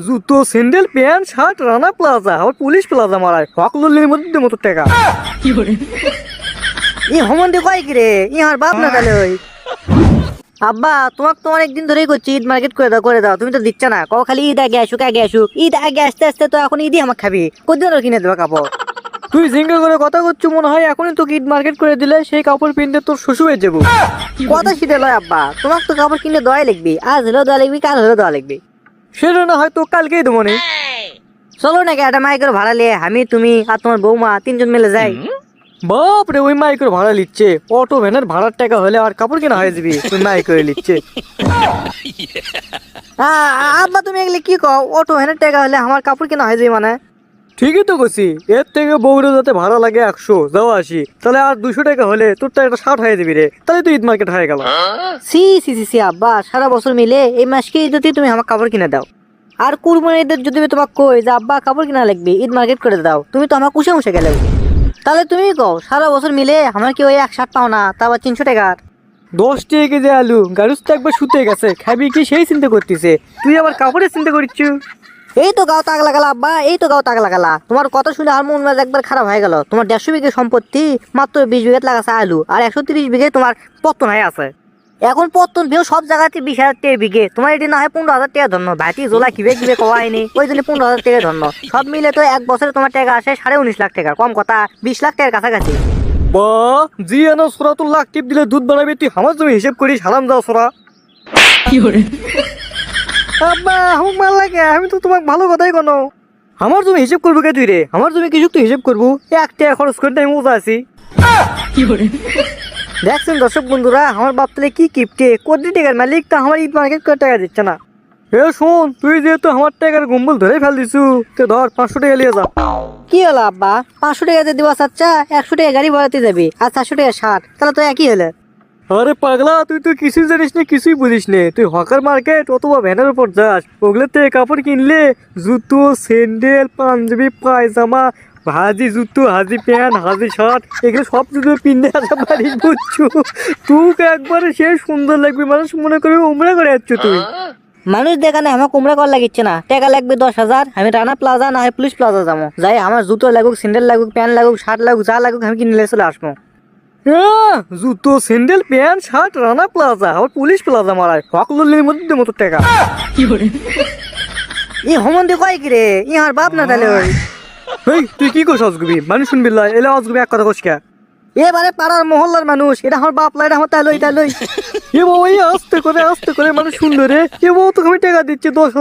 জুতো sandal pant shirt Rana Plaza আর Police Plaza মারায় হকললির মধ্যে মতো টাকা ই হোমন্দি কয় কি রে ইহার বাপ না তাহলে ওই আব্বা তোমাকে তো অনেকদিন ধরেই করছি ঈদ মার্কেট করে দাও তুমি তো দিচ্ছ না কও খালি ঈদ আগে আসুক ঈদ আগে আসতে আসতে তো এখন ঈদই আমাকে খাবি কোন কিনে দেবা কাপড় তুই জিঙ্গা করে কথা করছো মনে হয় এখনই তোকে ঈদ মার্কেট করে দিলে সেই কাপড় পিনতে তোর শ্বশুর হয়ে যাবো কথা শীতে লয় আব্বা তোমাকে তো কাপড় কিনে দেওয়াই লাগবে আজ হলেও দেওয়া লাগবে কাল হলেও দেওয়া লাগবে সেটা না হয় তো কালকেই দেবো নে চলো নাকি একটা মাইকের ভাড়া নিয়ে আমি তুমি আর তোমার বৌমা তিনজন মিলে যাই বাপ রে ওই মাইকের ভাড়া নিচ্ছে অটো ভ্যানের ভাড়ার টাকা হলে আর কাপড় কেনা হয়ে যাবি তুই মাইক করে নিচ্ছে আব্বা তুমি এগুলি কি কও অটো ভ্যানের টাকা হলে আমার কাপড় কেনা হয়ে যাবে মানে ঠিকই তো করছি এর থেকে বউরে যাতে ভাড়া লাগে 100 যাওয়া আসি তাহলে আর 200 টাকা হলে তোর তো একটা 60 হয়ে যাবি রে তাহলে তো ঈদ মার্কেট হয়ে গেল সি আব্বা সারা বছর মিলে এই মাসকে যদি তুমি আমার কাপড় কিনে দাও আর কুরবানি ঈদের যদি আমি তোমাকে কই যে আব্বা কাপড় কিনা লাগবে ঈদ মার্কেট করে দাও তুমি তো আমার কুষে গেলে তাহলে তুমি কও সারা বছর মিলে আমার কি ওই 160 পাও না তা আবার 300 টাকার 10 টাকা কেজি আলু গাড়ুস তো একবার শুতে গেছে খাবি কি সেই চিন্তা করতেছে তুই আবার কাপড়ের চিন্তা করিচ্ছু এই তো গাও তাক লাগালা আব্বা এই তো গাও তাক লাগালা তোমার কথা শুনে আমার মন মেজাজ একবার খারাপ হয়ে গেল তোমার 150 বিঘে সম্পত্তি মাত্র 20 বিঘে লাগাছে আলু আর 130 বিঘে তোমার পত্তন হয়ে আছে এখন পত্তন ভিউ সব জায়গাতে 20,000 টাকা বিঘে তোমার এটি না হয় 15,000 টাকা ধন্য ভাইটি জোলা কিবে কওয়াইনি ওই জন্য 15,000 টাকা ধন্য সব মিলে তো এক বছরে তোমার টাকা আসে 19.5 লাখ টাকা কম কথা 20 লাখ টাকার কাছাকাছি বা জি এনো সোরা তো লাখ টিপ দিলে দুধ বানাবি তুই আমার জমি হিসেব করিস হারাম যাও সোরা আব্বা আমার মাল লাগে আমি তো তোমাকে ভালো কথাই কোনো আমার জমি হিসেব করবো কে তুই রে আমার জমি কিছু তুই হিসেব করবো 1 টাকা খরচ করতে আমি মজা আছি দেখছেন দর্শক বন্ধুরা আমার বাপ তাহলে কি কিপটে কোটি টাকার মালিক তা আমার ঈদ মার্কেট করে টাকা দিচ্ছে না এ শোন তুই যেহেতু আমার টাকার গম্বল ধরে ফেল দিছু তো ধর 500 টাকা নিয়ে যা কি হলো আব্বা 500 টাকা দিয়ে দিবা আচ্ছা 100 টাকা গাড়ি ভাড়াতে যাবি আর 400 টাকা ষাট তাহলে তো একই হলো আরে পাগলা তুই তো কিছুই জানিস না কিছুই বুঝিস না তুই হকার মার্কেট অথবা ভ্যানের উপর যাস ওগুলো থেকে কাপড় কিনলে জুতো স্যান্ডেল পাঞ্জাবি পায়জামা হাজি জুতো হাজি প্যান্ট হাজি শার্ট এগুলো সব জুতো পিনে আসা পারিস বুঝছো তুই একবারে সে সুন্দর লাগবে মানুষ মনে করবে উমরা করে যাচ্ছ তুই মানুষ দেখানে আমার কুমড়া কর লাগিচ্ছে না টাকা লাগবে 10,000 আমি রানা প্লাজা না হয় পুলিশ প্লাজা যাবো যাই আমার জুতো লাগুক স্যান্ডেল লাগুক প্যান্ট লাগুক শার্ট লাগুক যা লাগুক আমি কিনে চলে আসবো জুতো sandal pant shirt Rana Plaza আর পুলিশ প্লাজা মারায় হকললির মধ্যে মতো টাকা ই হোমন্দি কয় কি রে ইহার বাপ না তাহলে ওই এই তুই কি করছ অজগুবি মানুষ শুনবি এলে অজগুবি এক কথা কইস কে এবারে পাড়ার মহল্লার মানুষ এটা আমার বাপ লাই এটা আমার তাই লই এ বাবা এই আস্তে করে মানুষ সুন্দর রে এ বাবা তোকে আমি টাকা দিচ্ছি 10